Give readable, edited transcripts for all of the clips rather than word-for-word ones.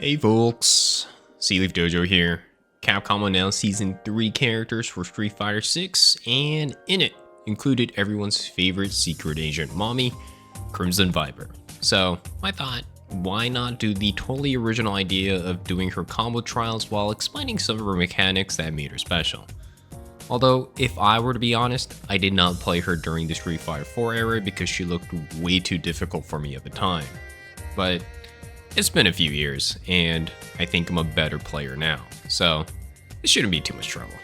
Hey folks, Sealeaf Dojo here. Capcom announced Season 3 characters for Street Fighter 6, and in it included everyone's favorite secret agent mommy, Crimson Viper. So I thought, why not do the totally original idea of doing her combo trials while explaining some of her mechanics that made her special. Although, if I were to be honest, I did not play her during the Street Fighter 4 era because she looked way too difficult for me at the time. But it's been a few years, and I think I'm a better player now, so it shouldn't be too much trouble.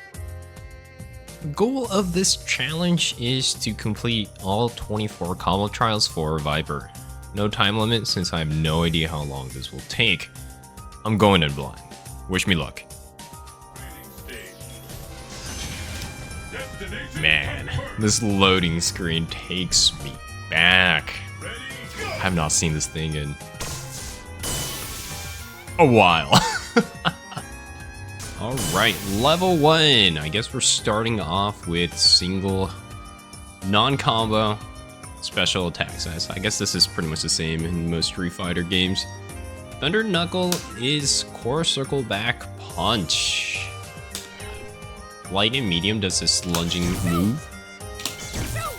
The goal of this challenge is to complete all 24 combo trials for Viper. No time limit since I have no idea how long this will take. I'm going in blind. Wish me luck. Man, this loading screen takes me back. I have not seen this thing in a while. Alright, level 1. I guess we're starting off with single non-combo special attacks. I guess this is pretty much the same in most Street Fighter games. Thunder Knuckle is core circle back punch. Light and medium does this lunging move.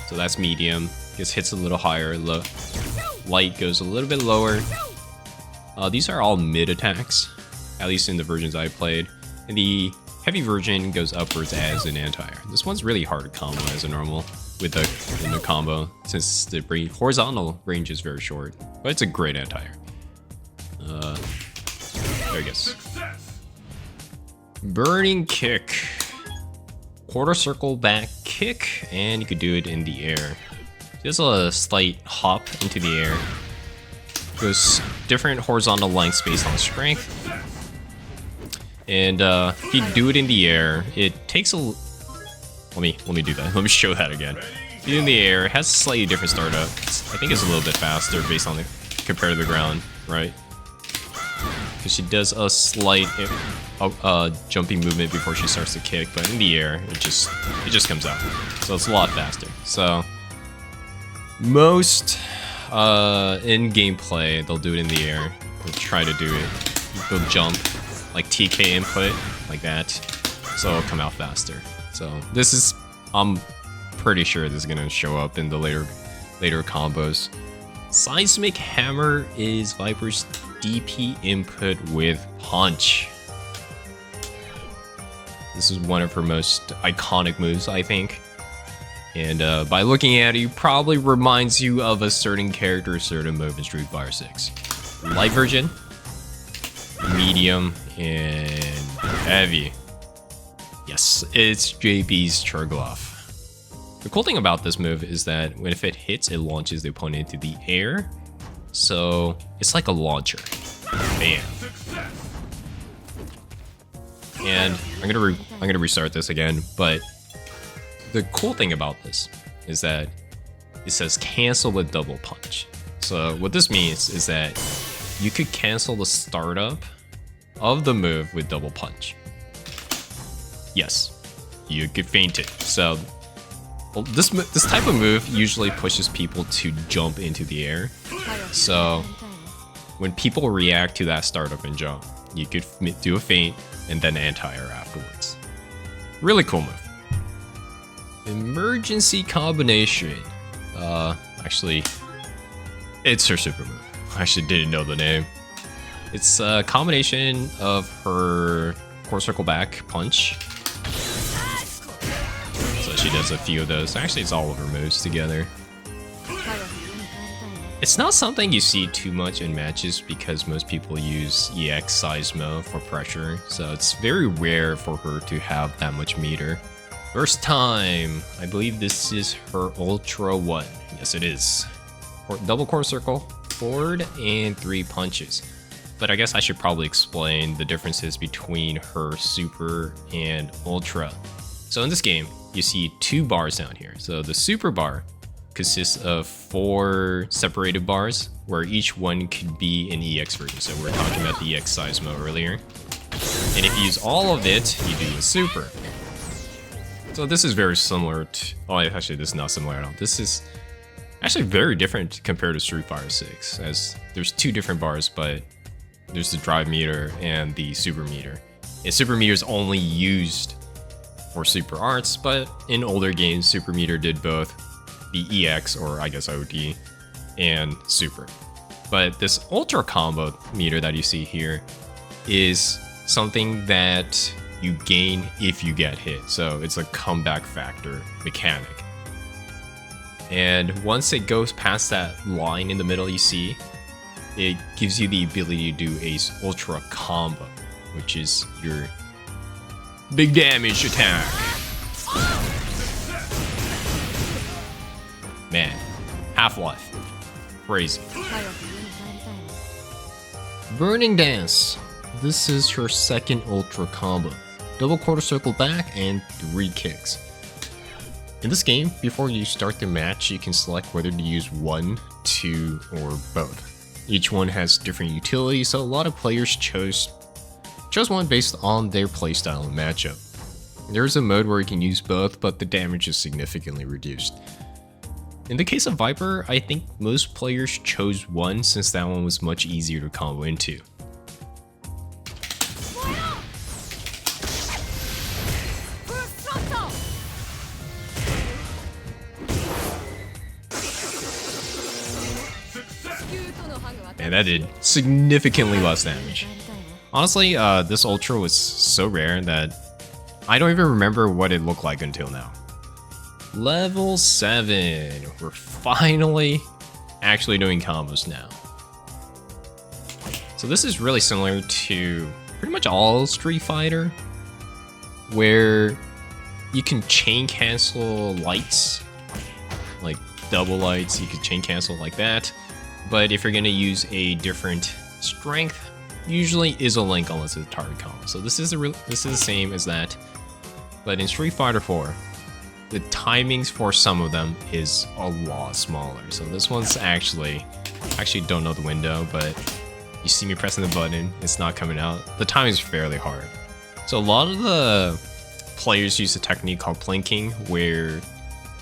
So that's medium. Just hits a little higher. Light goes a little bit lower. These are all mid attacks, at least in the versions I played. And the heavy version goes upwards as an anti-air. This one's really hard to combo as a normal with the combo, since the horizontal range is very short. But it's a great anti-air. There he goes. Burning kick. Quarter circle back kick, and you could do it in the air. Just a slight hop into the air. Goes different horizontal lengths based on strength. And if you do it in the air, it takes a... Let me do that. Let me show that again. If you do it in the air, it has a slightly different startup. I think it's a little bit faster based on compared to the ground, right? Because she does a slight jumping movement before she starts to kick, but in the air, it just comes out. So it's a lot faster. So most in gameplay, they'll do it in the air. They'll try to do it. They'll jump like TK input, like that. So it'll come out faster. So this is, I'm pretty sure this is gonna show up in the later combos. Seismic Hammer is Viper's DP input with punch. This is one of her most iconic moves, I think. And by looking at it, it probably reminds you of a certain character, a certain move in Street Fighter 6. Light version, medium, and heavy. Yes, it's JB's Churgloff. The cool thing about this move is that if it hits, it launches the opponent into the air. So it's like a launcher. Bam. And I'm gonna restart this again, but the cool thing about this is that it says cancel with double punch. So what this means is that you could cancel the startup of the move with double punch. Yes, you could feint it. So this type of move usually pushes people to jump into the air. So when people react to that startup and jump, you could do a feint and then anti-air afterwards. Really cool move. Emergency combination. Actually, it's her super move. I actually didn't know the name. It's a combination of her core circle back punch. So she does a few of those. Actually, it's all of her moves together. It's not something you see too much in matches because most people use EX Seismo for pressure. So it's very rare for her to have that much meter. First time, I believe this is her Ultra 1. Yes, it is. Double core circle, forward, and 3 punches. But I guess I should probably explain the differences between her Super and Ultra. So in this game, you see 2 bars down here. So the Super bar consists of 4 separated bars, where each one could be an EX version. So we're talking about the EX Seismo earlier. And if you use all of it, you do a Super. So this is very similar to... Oh, actually, this is not similar at all. This is actually very different compared to Street Fighter 6, as there's 2 different bars, but There's the drive meter and the super meter. And super meter is only used for super arts, but in older games, super meter did both the EX, or I guess OD, and super. But this ultra combo meter that you see here is something that you gain if you get hit. So it's a comeback factor mechanic. And once it goes past that line in the middle you see, it gives you the ability to do a ultra combo, which is your big damage attack. Man, Half-Life. Crazy. Burning Dance. This is her second ultra combo. Double quarter circle back and 3 kicks. In this game, before you start the match, you can select whether to use 1, 2, or both. Each one has different utilities, so a lot of players chose one based on their playstyle and matchup. There's a mode where you can use both, but the damage is significantly reduced. In the case of Viper, I think most players chose 1 since that one was much easier to combo into. And that did significantly less damage. Honestly, this ultra was so rare that I don't even remember what it looked like until now. Level 7. We're finally actually doing combos now. So this is really similar to pretty much all Street Fighter, where you can chain cancel lights, like double lights, you can chain cancel like that. But if you're gonna use a different strength, usually is a link unless it's a target combo. So this is the same as that. But in Street Fighter 4, the timings for some of them is a lot smaller. So this one's actually don't know the window, but you see me pressing the button, it's not coming out. The timing is fairly hard. So a lot of the players use a technique called plinking, where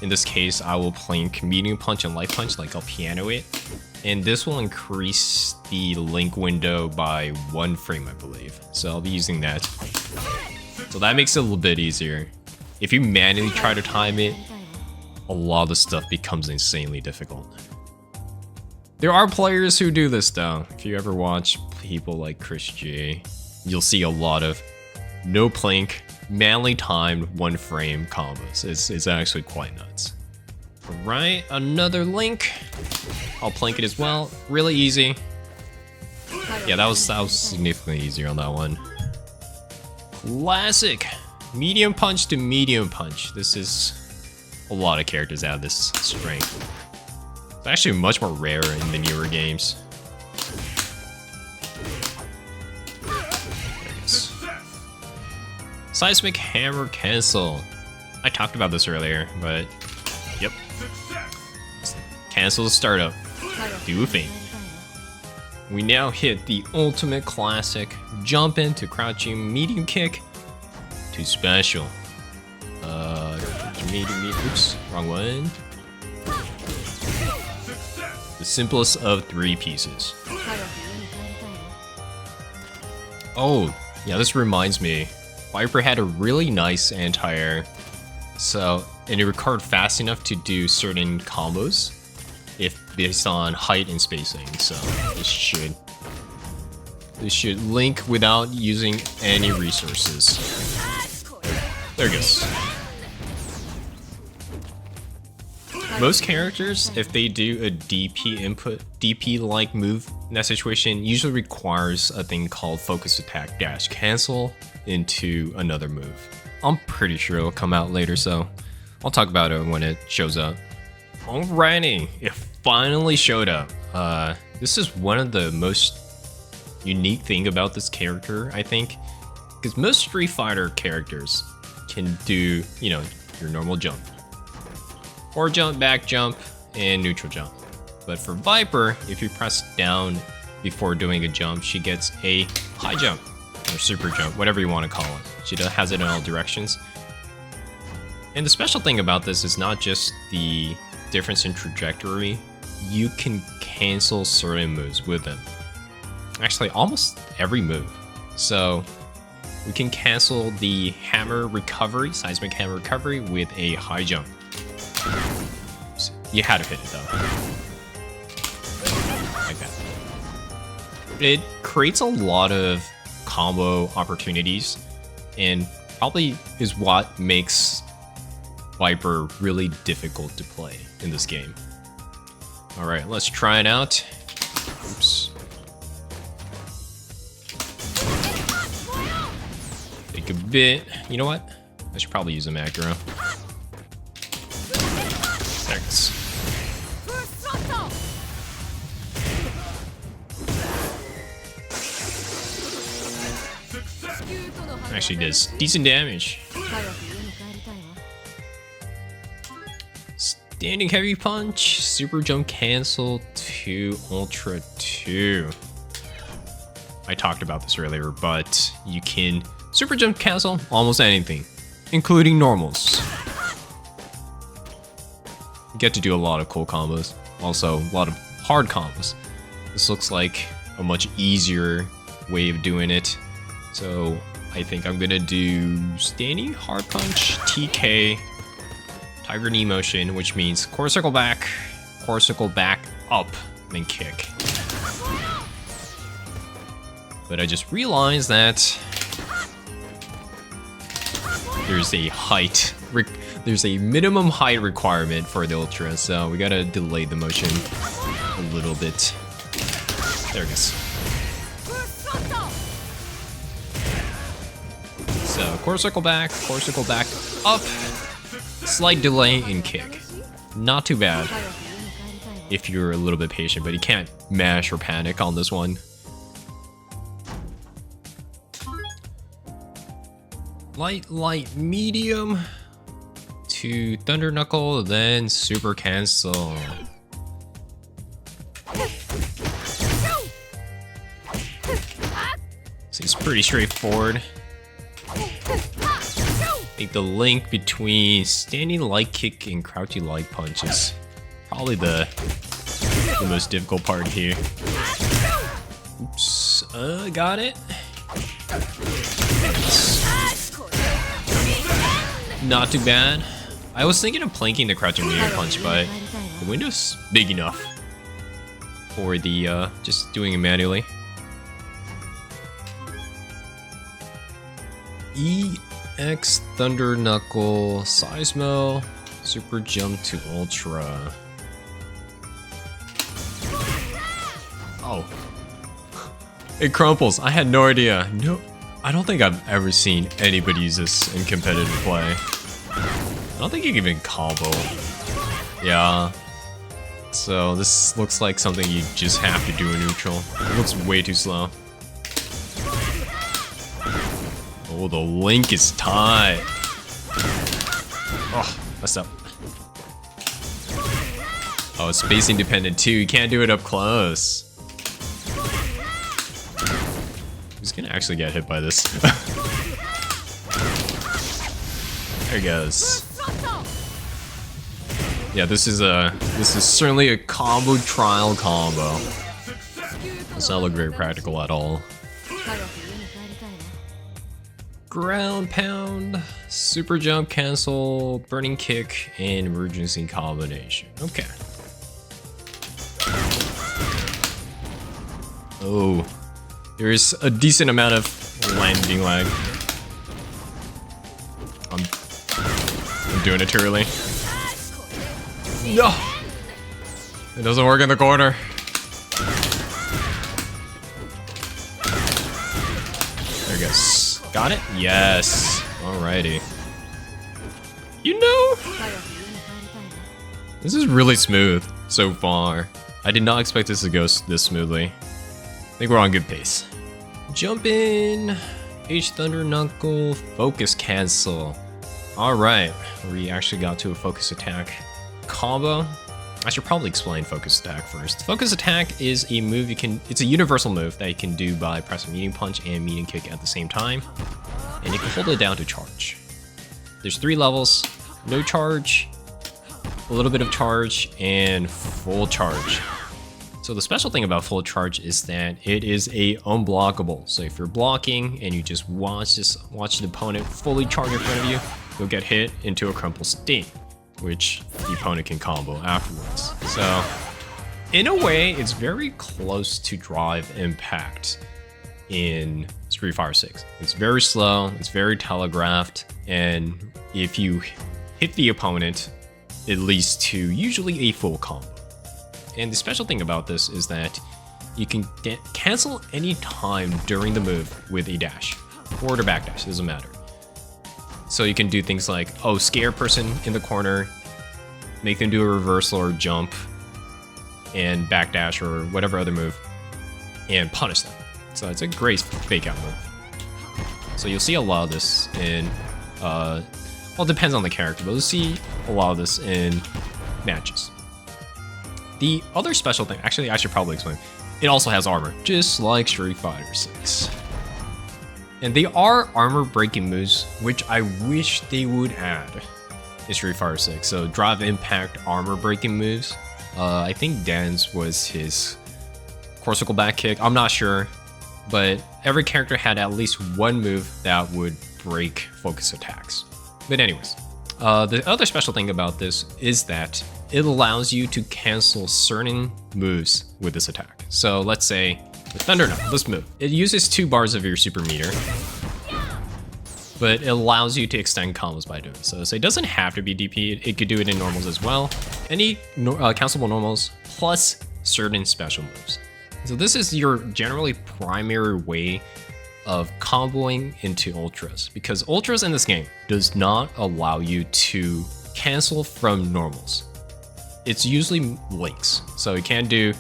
in this case, I will plink medium punch and light punch, like I'll piano it. And this will increase the link window by 1 frame, I believe. So I'll be using that. So that makes it a little bit easier. If you manually try to time it, a lot of the stuff becomes insanely difficult. There are players who do this though. If you ever watch people like Chris J, you'll see a lot of no plink, manually timed 1 frame combos. It's actually quite nuts. Alright, another link. I'll plink it as well. Really easy. Yeah, that was significantly easier on that one. Classic. Medium punch to medium punch. This is a lot of characters out of this strength. It's actually much more rare in the newer games. There it is. Seismic hammer cancel. I talked about this earlier, but yep. Cancel the startup. Do a feint. We now hit the ultimate classic jump into crouching medium kick to special. Oops, wrong one. The simplest of 3 pieces. Oh, yeah, this reminds me. Viper had a really nice anti-air. And it recovered fast enough to do certain combos if based on height and spacing. So this should link without using any resources. There it goes. Most characters, if they do a DP-like move in that situation, usually requires a thing called focus attack dash cancel into another move. I'm pretty sure it'll come out later, so I'll talk about it when it shows up. Alrighty, it finally showed up. This is one of the most unique thing about this character, I think, because most Street Fighter characters can do, your normal jump. Forward jump, back jump, and neutral jump. But for Viper, if you press down before doing a jump, she gets a high jump, or super jump, whatever you want to call it. She has it in all directions. And the special thing about this is not just the difference in trajectory, you can cancel certain moves with them. Actually, almost every move. So we can cancel the hammer recovery, seismic hammer recovery, with a high jump. So you had to hit it though. Like that. It creates a lot of combo opportunities and probably is what makes Viper really difficult to play in this game. Alright, let's try it out. Oops. Take a bit. You know what? I should probably use a macro. There it goes. Actually does decent damage. Standing heavy punch, super jump cancel to ultra 2. I talked about this earlier, but you can super jump cancel almost anything, including normals. You get to do a lot of cool combos, also a lot of hard combos. This looks like a much easier way of doing it. So I think I'm gonna do standing hard punch, TK, Tiger knee motion, which means core circle back up, then kick. But I just realized that there's a minimum height requirement for the ultra, so we gotta delay the motion a little bit. There it goes. So core circle back up, slight delay and kick. Not too bad if you're a little bit patient, but you can't mash or panic on this one. Light, medium to Thunder Knuckle, then super cancel. So it's pretty straightforward. I think the link between standing light kick and crouching light punch is probably the most difficult part here. Oops, got it. Not too bad. I was thinking of planking the crouching medium punch, but the window's big enough for the just doing it manually. EX Thunder Knuckle, Seismo, super jump to ultra. Oh, it crumples. I had no idea. No, I don't think I've ever seen anybody use this in competitive play. I don't think you can even combo. Yeah. So this looks like something you just have to do in neutral. It looks way too slow. Oh, the link is tight. Oh, messed up. Oh, it's spacing dependent too. You can't do it up close. Who's gonna actually get hit by this? There he goes. Yeah, this is certainly a combo trial combo. Does not look very practical at all. Ground pound, super jump cancel, burning kick, and emergency combination. Okay. Oh, there's a decent amount of landing lag. I'm doing it too early. No! It doesn't work in the corner. There it goes. Got it? Yes. Alrighty. You know, this is really smooth so far. I did not expect this to go this smoothly. I think we're on good pace. Jump in. H Thunder Knuckle. Focus cancel. Alright. We actually got to a focus attack combo. I should probably explain focus attack first. Focus attack is a move it's a universal move that you can do by pressing medium punch and medium kick at the same time. And you can hold it down to charge. There's 3 levels: no charge, a little bit of charge, and full charge. So the special thing about full charge is that it is a unblockable. So if you're blocking and you just watch the opponent fully charge in front of you, you'll get hit into a crumple state, which the opponent can combo afterwards. So in a way, it's very close to drive impact in Street Fighter 6. It's very slow, it's very telegraphed, and if you hit the opponent, it leads to usually a full combo. And the special thing about this is that you can cancel any time during the move with a dash. Forward or back dash, doesn't matter. So you can do things like, oh, scare person in the corner, make them do a reversal or jump, and backdash or whatever other move, and punish them. So it's a great fake out move. So you'll see a lot of this in, well, it depends on the character, but you'll see a lot of this in matches. The other special thing, actually I should probably explain, it also has armor, just like Street Fighter 6. And they are armor breaking moves, which I wish they would add in Street Fighter 6. So drive impact armor breaking moves. I think Dan's was his core circle back kick. I'm not sure, but every character had at least one move that would break focus attacks. But anyways, the other special thing about this is that it allows you to cancel certain moves with this attack. So let's say the Thunder Knuckle, this move. It uses 2 bars of your super meter, but it allows you to extend combos by doing so. So it doesn't have to be DP, it could do it in normals as well. Any cancelable normals plus certain special moves. So this is your generally primary way of comboing into ultras, because ultras in this game does not allow you to cancel from normals. It's usually links. So you can do,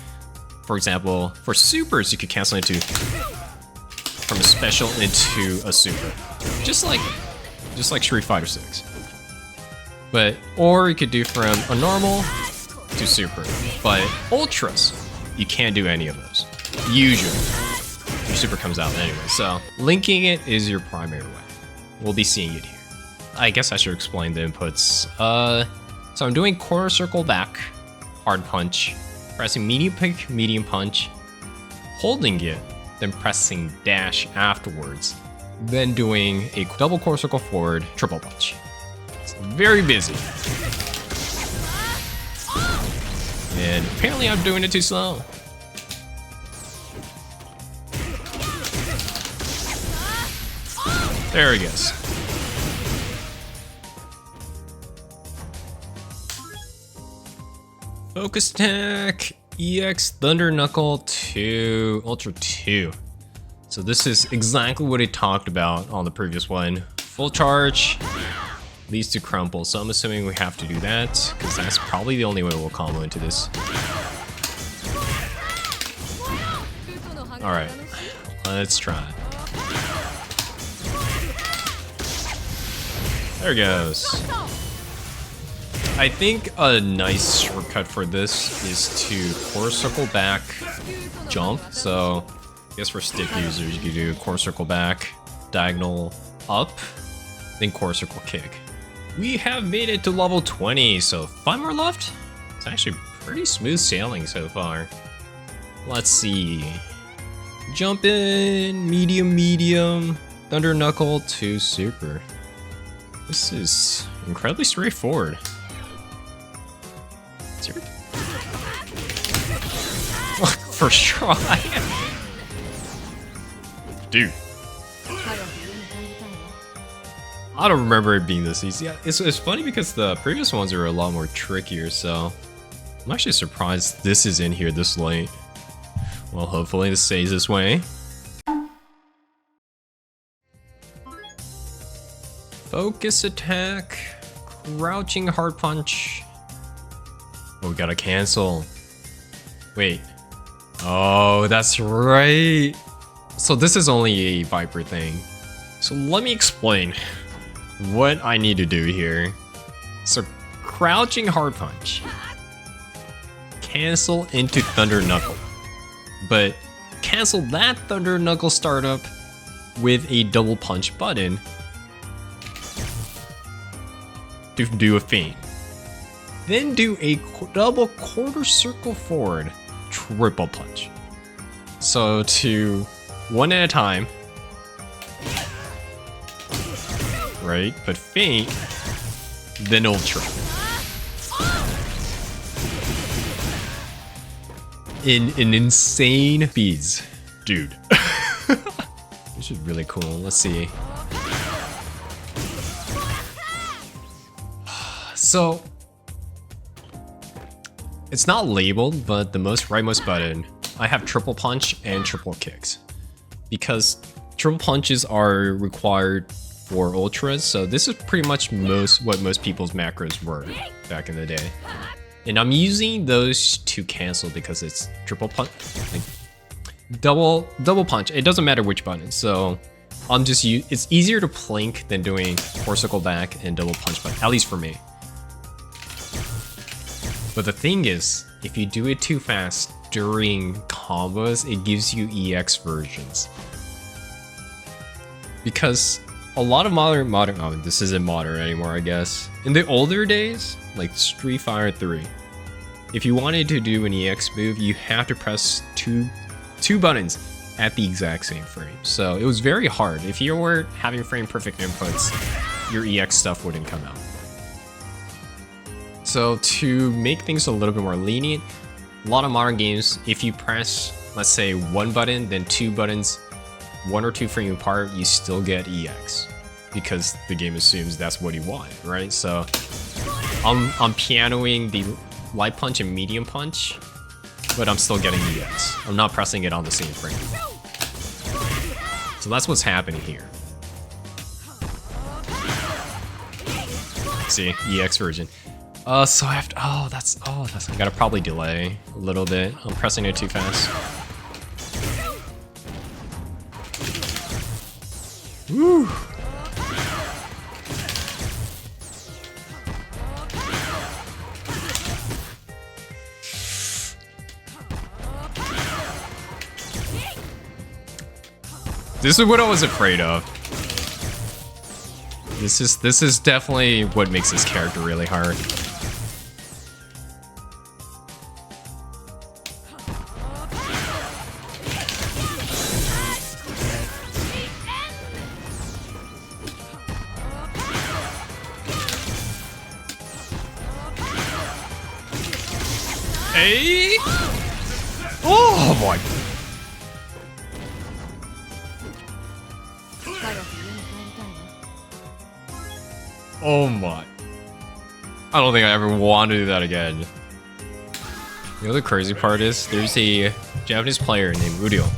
for example, for supers, you could cancel into from a special into a super, just like Street Fighter 6. But or you could do from a normal to super. But ultras, you can't do any of those. Usually, your super comes out anyway. So linking it is your primary way. We'll be seeing it here. I guess I should explain the inputs. So I'm doing quarter circle back, hard punch, pressing medium pick, medium punch, holding it, then pressing dash afterwards, then doing a double quarter circle forward, triple punch. It's very busy. And apparently I'm doing it too slow. There he goes. Focus attack, EX Thunder Knuckle to Ultra 2. So this is exactly what it talked about on the previous one. Full charge leads to crumple. So I'm assuming we have to do that, because that's probably the only way we'll combo into this. Alright, let's try. There it goes. I think a nice shortcut for this is to core circle back jump. So I guess for stick users, you can do core circle back, diagonal up, then core circle kick. We have made it to level 20, so 5 more left. It's actually pretty smooth sailing so far. Let's see. Jump in, medium, medium, Thunder Knuckle to super. This is incredibly straightforward. First try. Dude. I don't remember it being this easy. It's funny because the previous ones are a lot more trickier, so I'm actually surprised this is in here this late. Well, hopefully this stays this way. Focus attack, crouching hard punch. Oh, we gotta cancel. Wait. Oh, that's right. So this is only a Viper thing. So let me explain what I need to do here. So crouching hard punch. Cancel into Thunder Knuckle. But cancel that Thunder Knuckle startup with a double punch button to do a feint. Then do a double quarter circle forward, triple punch. So to one at a time, right? But feint, then ultra. In insane speeds, dude. This is really cool. Let's see. So it's not labeled, but the rightmost button, I have triple punch and triple kicks because triple punches are required for ultras. So this is pretty much what most people's macros were back in the day. And I'm using those to cancel because it's triple punch, like double punch. It doesn't matter which button. So I'm just it's easier to plink than doing core circle back and double punch, but at least for me. But the thing is, if you do it too fast during combos, it gives you EX versions. Because a lot of modern, oh, this isn't modern anymore, I guess. In the older days, like Street Fighter 3, if you wanted to do an EX move, you have to press two buttons at the exact same frame. So it was very hard. If you were having frame perfect inputs, your EX stuff wouldn't come out. So to make things a little bit more lenient, a lot of modern games, if you press, let's say, one button, then two buttons, 1 or 2 frames apart, you still get EX because the game assumes that's what you want, right? So I'm pianoing the light punch and medium punch, but I'm still getting EX. I'm not pressing it on the same frame. So that's what's happening here. See, EX version. So I have to, I gotta probably delay a little bit. I'm pressing it too fast. Woo! This is what I was afraid of. This is definitely what makes this character really hard. Hey! Oh my! Oh my! I don't think I ever want to do that again. You know the crazy part is there's a Japanese player named Udio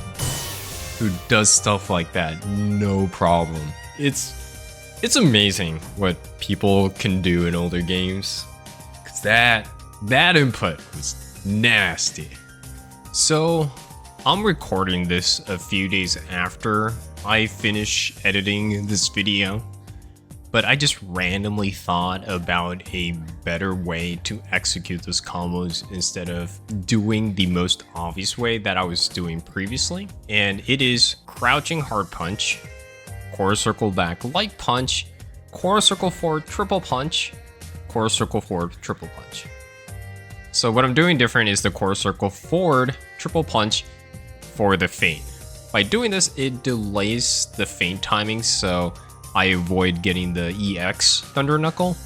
who does stuff like that, no problem. It's amazing what people can do in older games. Cause that input was nasty. So I'm recording this a few days after I finish editing this video, but I just randomly thought about a better way to execute those combos instead of doing the most obvious way that I was doing previously. And it is crouching hard punch, core circle back light punch, core circle forward triple punch, core circle forward triple punch. So what I'm doing different is the core circle forward triple punch for the feint. By doing this, it delays the feint timing, so I avoid getting the EX Thunder Knuckle,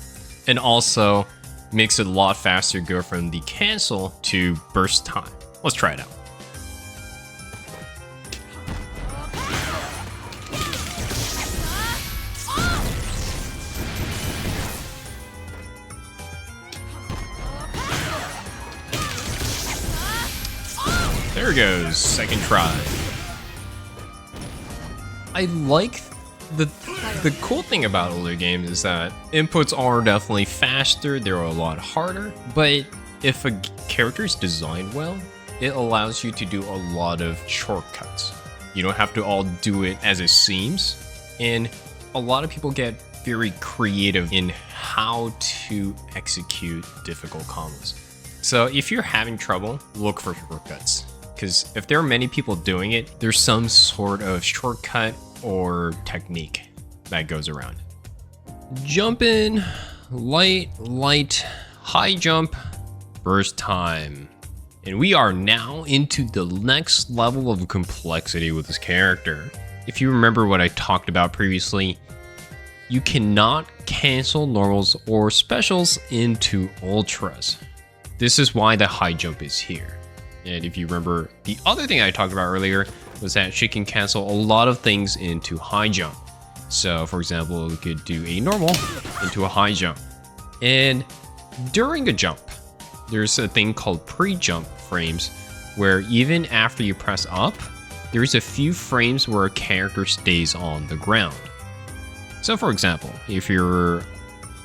and also makes it a lot faster to go from the cancel to burst time. Let's try it out. There it goes, second try. I like the cool thing about older games is that inputs are definitely faster, they're a lot harder, but if a character is designed well, it allows you to do a lot of shortcuts. You don't have to all do it as it seems, and a lot of people get very creative in how to execute difficult combos. So if you're having trouble, look for shortcuts. Because if there are many people doing it, there's some sort of shortcut or technique that goes around. Jump in, light, high jump, burst time. And we are now into the next level of complexity with this character. If you remember what I talked about previously, you cannot cancel normals or specials into ultras. This is why the high jump is here. And if you remember, the other thing I talked about earlier was that she can cancel a lot of things into high jump. So for example, we could do a normal into a high jump. And during a jump, there's a thing called pre-jump frames, where even after you press up, there's a few frames where a character stays on the ground. So for example, if you're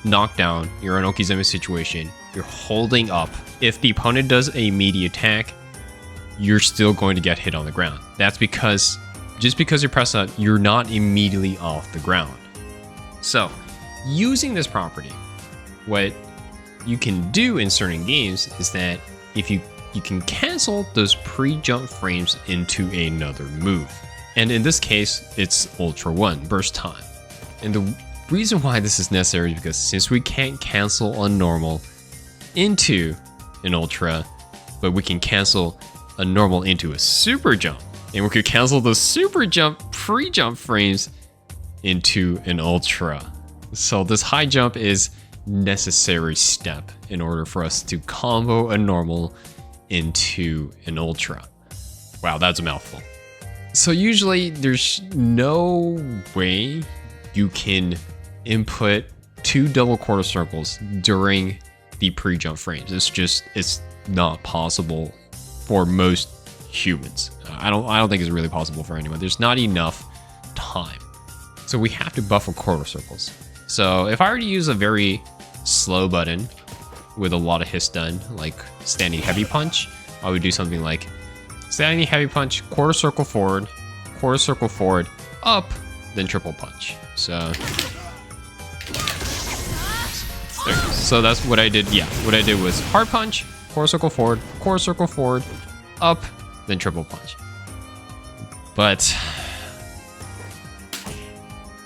knocked down, you're in an Okizeme situation, you're holding up. If the opponent does a meaty attack, you're still going to get hit on the ground. That's because just because you press up, you're not immediately off the ground. So using this property, what you can do in certain games is that if you can cancel those pre-jump frames into another move. And in this case, it's Ultra 1, burst time. And the reason why this is necessary is because since we can't cancel a normal into an Ultra, but we can cancel a normal into a super jump, and we could cancel those super jump pre-jump frames into an Ultra. So this high jump is necessary step in order for us to combo a normal into an Ultra. Wow, that's a mouthful. So usually there's no way you can input 2 double quarter circles during the pre-jump frames. It's not possible for most humans. I don't think it's really possible for anyone. There's not enough time. So we have to buffer quarter circles. So if I were to use a very slow button with a lot of hits done, like standing heavy punch, I would do something like standing heavy punch, quarter circle forward, up, then triple punch. So that's what I did. Yeah, what I did was hard punch, quarter circle forward, up, then triple punch. But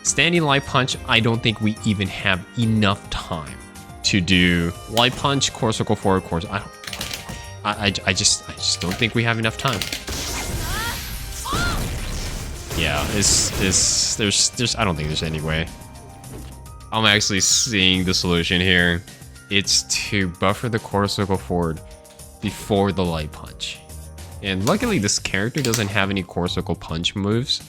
standing light punch, I don't think we even have enough time to do light punch, quarter circle forward, I just don't think we have enough time. Yeah, there's I don't think there's any way. I'm actually seeing the solution here. It's to buffer the quarter circle forward before the light punch. And luckily this character doesn't have any quarter circle punch moves.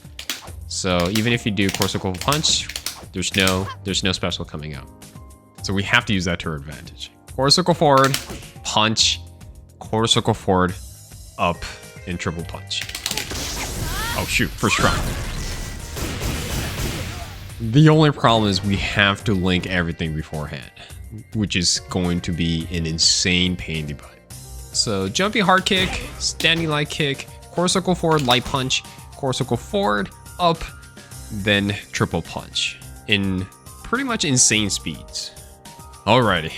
So even if you do quarter circle punch, there's no special coming out. So we have to use that to our advantage. Quarter circle forward, punch, quarter circle forward, up, and triple punch. Oh shoot, first try. The only problem is we have to link everything beforehand, which is going to be an insane pain in the butt. So jumping hard kick, standing light kick, quarter circle forward, light punch, quarter circle forward, up, then triple punch in pretty much insane speeds. Alrighty,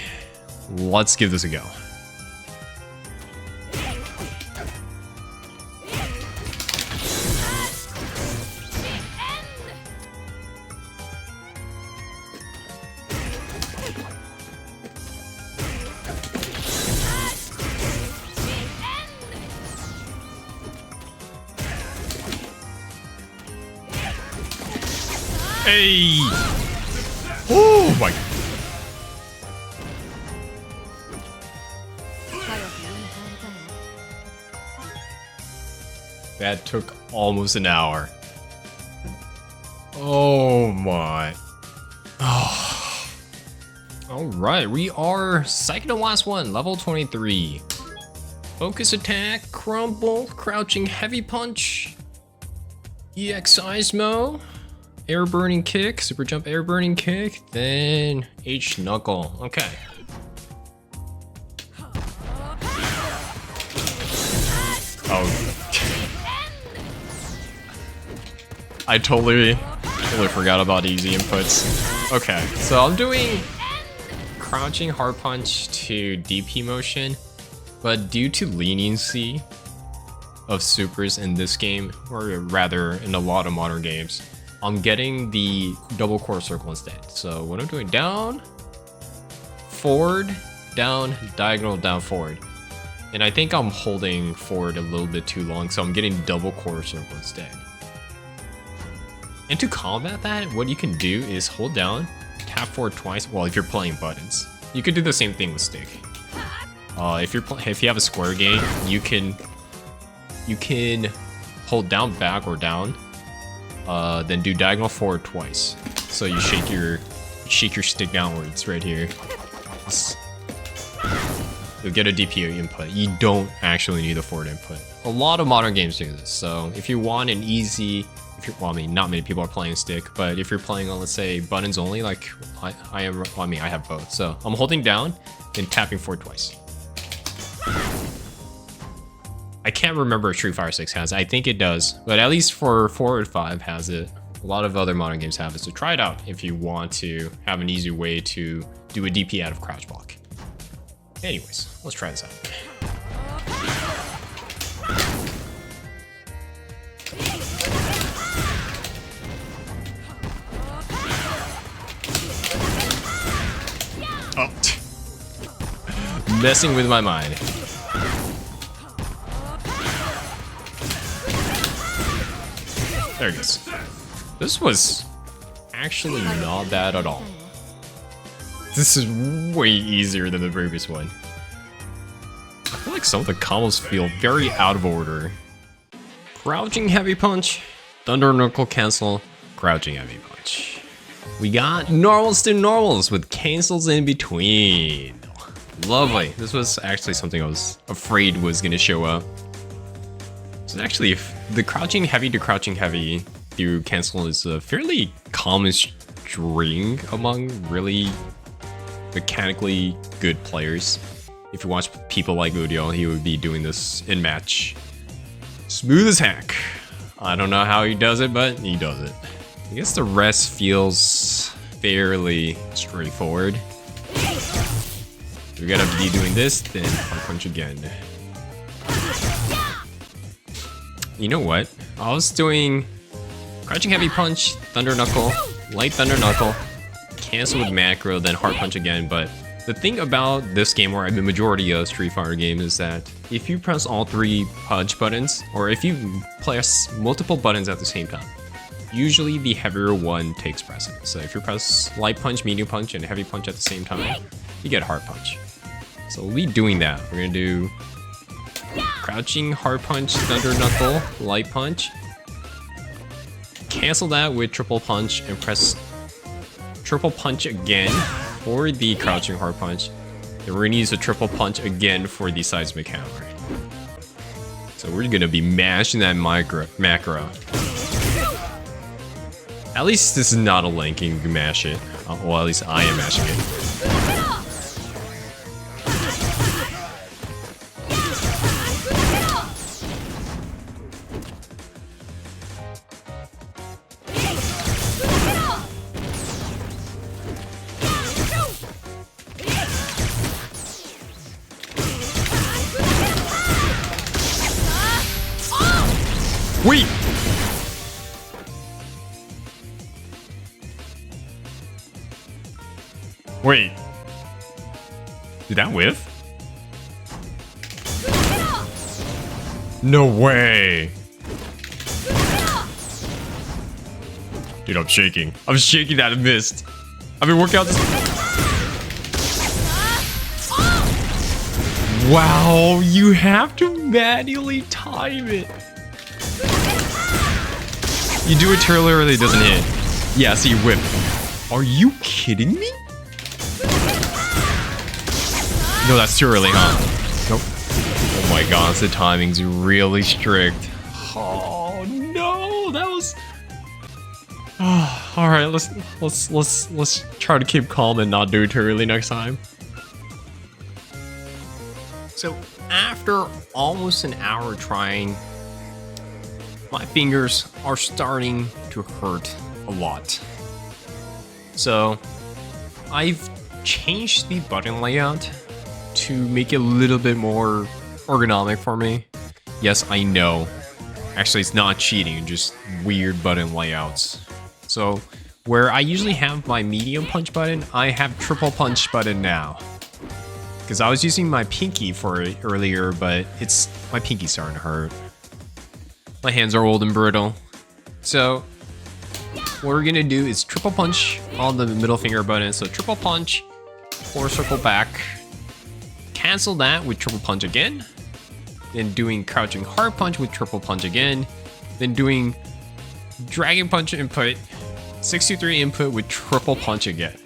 let's give this a go. Hey! Oh my! That took almost an hour. Oh my! Oh. All right, we are second to last one, level 23. Focus attack, crumble, crouching heavy punch, EX Seismo. Air burning kick, super jump air burning kick, then H knuckle. Okay. Oh. I totally forgot about easy inputs. Okay, so I'm doing crouching hard punch to DP motion, but due to leniency of supers in this game, or rather in a lot of modern games, I'm getting the double quarter circle instead. So what I'm doing, down, forward, down, diagonal, down, forward. And I think I'm holding forward a little bit too long, so I'm getting double quarter circle instead. And to combat that, what you can do is hold down, tap forward twice. Well, if you're playing buttons, you could do the same thing with stick. If you have a square game, you can hold down back or down, then do diagonal forward twice. So you shake your stick downwards right here. You'll get a DPI input. You don't actually need a forward input. A lot of modern games do this. So if you want an easy, well, I mean, not many people are playing stick, but if you're playing on, let's say, buttons only, like I am, well, I mean, I have both. So I'm holding down, then tapping forward twice. I can't remember if Street Fighter 6 has it. I think it does, but at least for 4 or 5 has it. A lot of other modern games have it, so try it out if you want to have an easy way to do a DP out of crouch block. Anyways, let's try this out. Oh. Messing with my mind. There it goes. This was actually not bad at all. This is way easier than the previous one. I feel like some of the combos feel very out of order. Crouching heavy punch, thunder knuckle cancel, crouching heavy punch. We got normals to normals with cancels in between. Lovely. This was actually something I was afraid was gonna show up. So actually, if the crouching heavy to crouching heavy through cancel is a fairly common string among really mechanically good players. If you watch people like Dojo, he would be doing this in match. Smooth as heck. I don't know how he does it, but he does it. I guess the rest feels fairly straightforward. We gotta be doing this, then hard punch again. You know what? I was doing crouching heavy punch, thunder knuckle, light thunder knuckle, cancel with macro, then hard punch again. But the thing about this game, or the majority of Street Fighter game, is that if you press all 3 punch buttons, or if you press multiple buttons at the same time, usually the heavier one takes precedence. So if you press light punch, medium punch, and heavy punch at the same time, you get hard punch. So we'll be doing that. We're gonna do crouching, hard punch, thunder knuckle, light punch. Cancel that with triple punch and press triple punch again for the crouching hard punch. Then we're gonna use a triple punch again for the seismic hammer. So we're gonna be mashing that macro. At least this is not a linking, you can mash it. Well, at least I am mashing it. Wait! Wait. Did that whiff? No way! Dude, I'm shaking. I'm shaking that it missed. I've been working out this. Wow, you have to manually time it. You do it too early, it doesn't hit. Yeah, see, whip. Are you kidding me? No, that's too early, huh? Nope. Oh my gosh, the timing's really strict. Oh no, that was. All right, let's try to keep calm and not do it too early next time. So after almost an hour trying, my fingers are starting to hurt a lot. So I've changed the button layout to make it a little bit more ergonomic for me. Yes, I know. Actually, it's not cheating, just weird button layouts. So where I usually have my medium punch button, I have triple punch button now. Because I was using my pinky for it earlier, but my pinky's starting to hurt. My hands are old and brittle. So what we're gonna do is triple punch on the middle finger button. So triple punch, or circle back. Cancel that with triple punch again. Then doing crouching hard punch with triple punch again. Then doing dragon punch input, 63 input with triple punch again.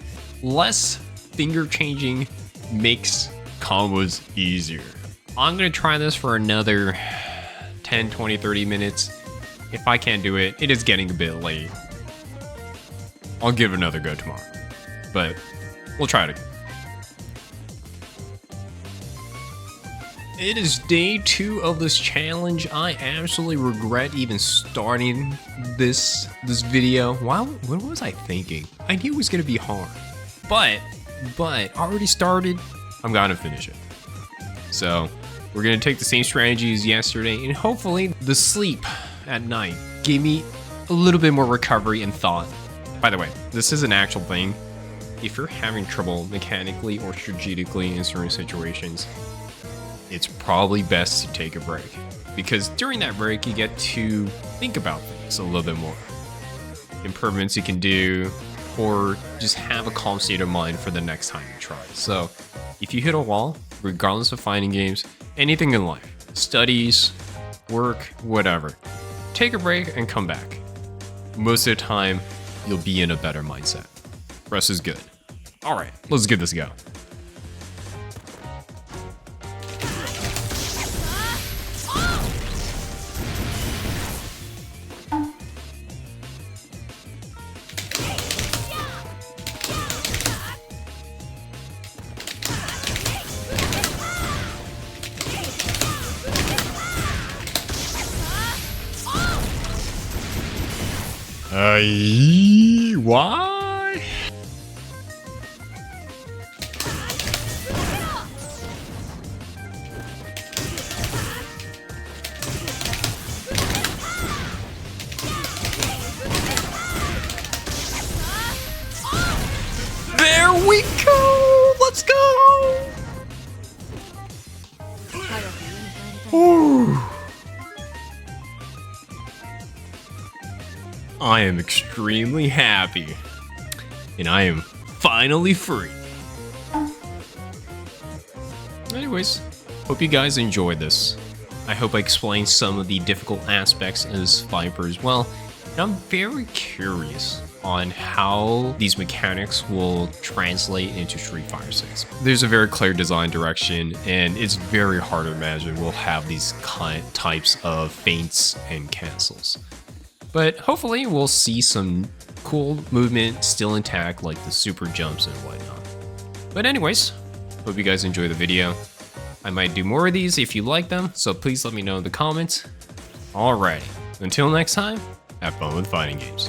Less finger changing makes combos easier. I'm gonna try this for another 10, 20, 30 minutes. If I can't do it, it is getting a bit late. I'll give it another go tomorrow, but we'll try it again. It is day 2 of this challenge. I absolutely regret even starting this video. Wow, what was I thinking? I knew it was gonna be hard, but already started. I'm gonna finish it. So we're gonna take the same strategy as yesterday, and hopefully the sleep at night gave me a little bit more recovery and thought. By the way, this is an actual thing. If you're having trouble mechanically or strategically in certain situations, it's probably best to take a break, because during that break you get to think about things a little bit more. Improvements you can do, or just have a calm state of mind for the next time you try. So if you hit a wall, regardless of fighting games, anything in life, studies, work, whatever, take a break and come back. Most of the time, you'll be in a better mindset. Rest is good. All right, let's give this a go. Why? There we go! Let's go! Ooh. I am extremely happy, and I am finally free. Anyways, hope you guys enjoyed this. I hope I explained some of the difficult aspects as Viper as well, and I'm very curious on how these mechanics will translate into Street Fighter 6. There's a very clear design direction, and it's very hard to imagine we'll have these types of feints and cancels. But hopefully we'll see some cool movement still intact, like the super jumps and whatnot. But anyways, hope you guys enjoy the video. I might do more of these if you like them, so please let me know in the comments. Alrighty, until next time, have fun with fighting games.